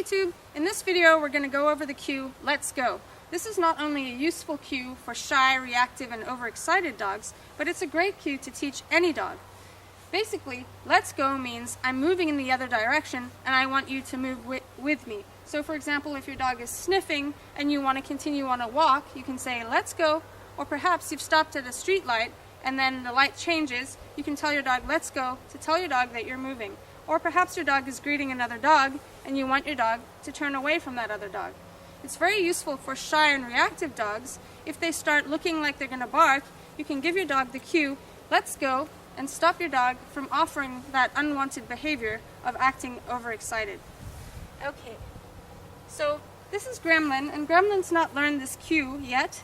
YouTube. In this video we're going to go over the cue, let's go. This is not only a useful cue for shy, reactive, and overexcited dogs, but it's a great cue to teach any dog. Basically, let's go means I'm moving in the other direction and I want you to move with me. So for example, if your dog is sniffing and you want to continue on a walk, you can say let's go, or perhaps you've stopped at a street light and then the light changes, you can tell your dog let's go to tell your dog that you're moving. Or perhaps your dog is greeting another dog and you want your dog to turn away from that other dog. It's very useful for shy and reactive dogs. If they start looking like they're going to bark, you can give your dog the cue, let's go, and stop your dog from offering that unwanted behavior of acting overexcited. Okay, so this is Gremlin, and Gremlin's not learned this cue yet.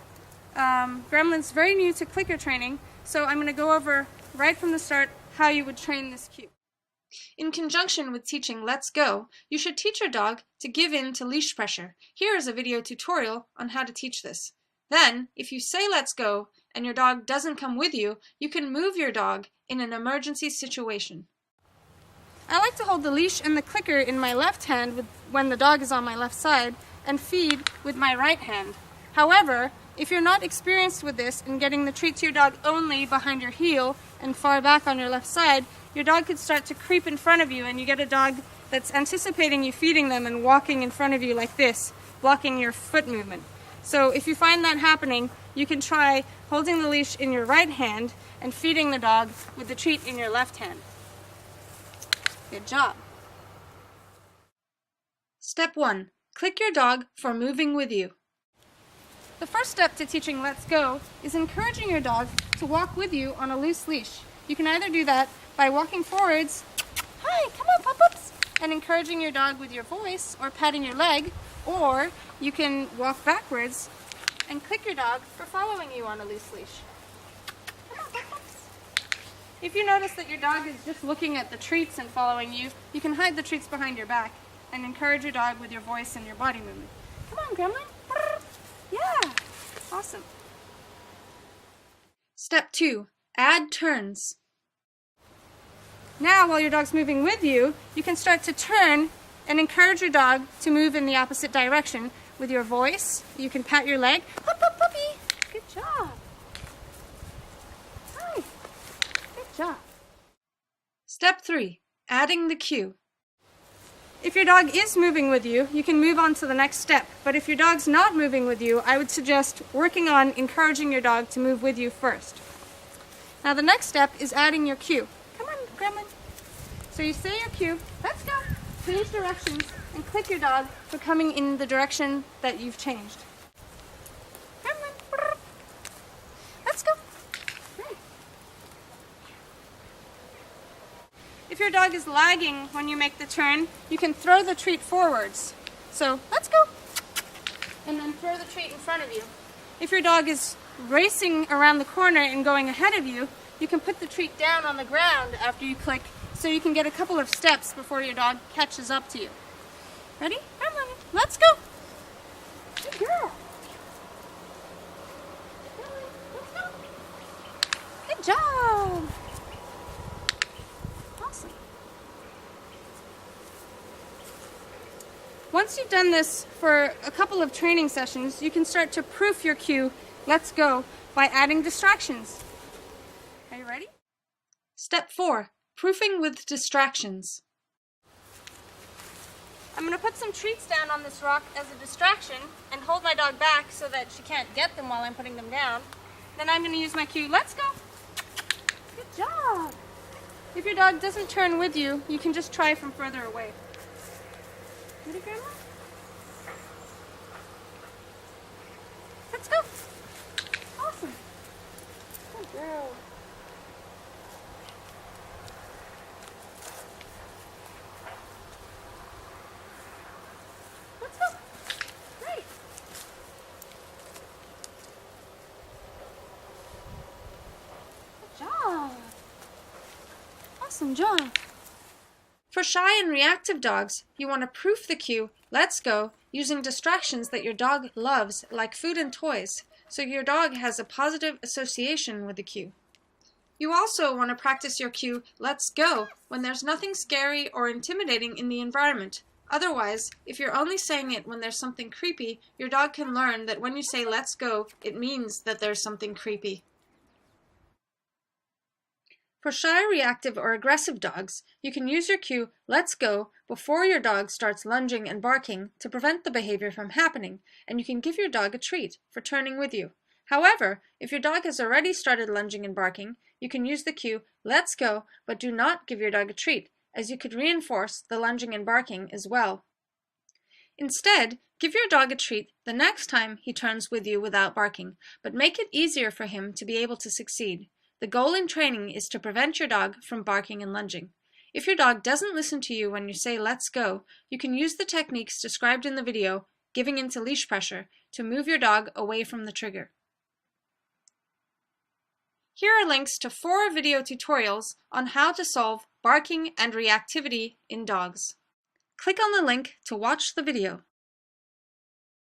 Gremlin's very new to clicker training, so I'm going to go over right from the start how you would train this cue. In conjunction with teaching let's go, you should teach your dog to give in to leash pressure. Here is a video tutorial on how to teach this. Then, if you say let's go and your dog doesn't come with you, you can move your dog in an emergency situation. I like to hold the leash and the clicker in my left hand when the dog is on my left side and feed with my right hand. However, if you're not experienced with this and getting the treat to your dog only behind your heel and far back on your left side, your dog could start to creep in front of you and you get a dog that's anticipating you feeding them and walking in front of you like this, blocking your foot movement. So if you find that happening, you can try holding the leash in your right hand and feeding the dog with the treat in your left hand. Good job. Step 1. Click your dog for moving with you. The first step to teaching let's go is encouraging your dog to walk with you on a loose leash. You can either do that by walking forwards, hi, come on, pop-ups, and encouraging your dog with your voice or patting your leg, or you can walk backwards and click your dog for following you on a loose leash. Come on, pop-ups. If you notice that your dog is just looking at the treats and following you, you can hide the treats behind your back and encourage your dog with your voice and your body movement. Come on, Gremlin. Yeah, awesome. Step 2. Add turns. Now, while your dog's moving with you, you can start to turn and encourage your dog to move in the opposite direction with your voice. You can pat your leg. Hup, hup, puppy. Good job. Hi. Good job. Step 3. Adding the cue. If your dog is moving with you, you can move on to the next step. But if your dog's not moving with you, I would suggest working on encouraging your dog to move with you first. Now the next step is adding your cue. Come on, Gremlin. So you say your cue, let's go, change directions, and click your dog for coming in the direction that you've changed. Gremlin, let's go. Great. If your dog is lagging when you make the turn, you can throw the treat forwards. So let's go, and then throw the treat in front of you. If your dog is racing around the corner and going ahead of you, you can put the treat down on the ground after you click so you can get a couple of steps before your dog catches up to you. Ready? Let's go! Good girl! Let's go! Good job! Awesome. Once you've done this for a couple of training sessions, you can start to proof your cue, let's go, by adding distractions. Are you ready? Step 4. Proofing with distractions. I'm going to put some treats down on this rock as a distraction and hold my dog back so that she can't get them while I'm putting them down. Then I'm going to use my cue, let's go. Good job. If your dog doesn't turn with you, you can just try from further away. Ready, Grandma? Let's go. Awesome. Good girl. Let's go. Great. Good job. Awesome job. For shy and reactive dogs, you want to proof the cue, let's go, using distractions that your dog loves, like food and toys, so your dog has a positive association with the cue. You also want to practice your cue, let's go, when there's nothing scary or intimidating in the environment, Otherwise, if you're only saying it when there's something creepy, your dog can learn that when you say let's go, it means that there's something creepy. For shy, reactive, or aggressive dogs, you can use your cue, let's go, before your dog starts lunging and barking to prevent the behavior from happening, and you can give your dog a treat for turning with you. However, if your dog has already started lunging and barking, you can use the cue, let's go, but do not give your dog a treat, as you could reinforce the lunging and barking as well. Instead, give your dog a treat the next time he turns with you without barking, but make it easier for him to be able to succeed. The goal in training is to prevent your dog from barking and lunging. If your dog doesn't listen to you when you say let's go, you can use the techniques described in the video, giving into leash pressure, to move your dog away from the trigger. Here are links to 4 video tutorials on how to solve barking and reactivity in dogs. Click on the link to watch the video.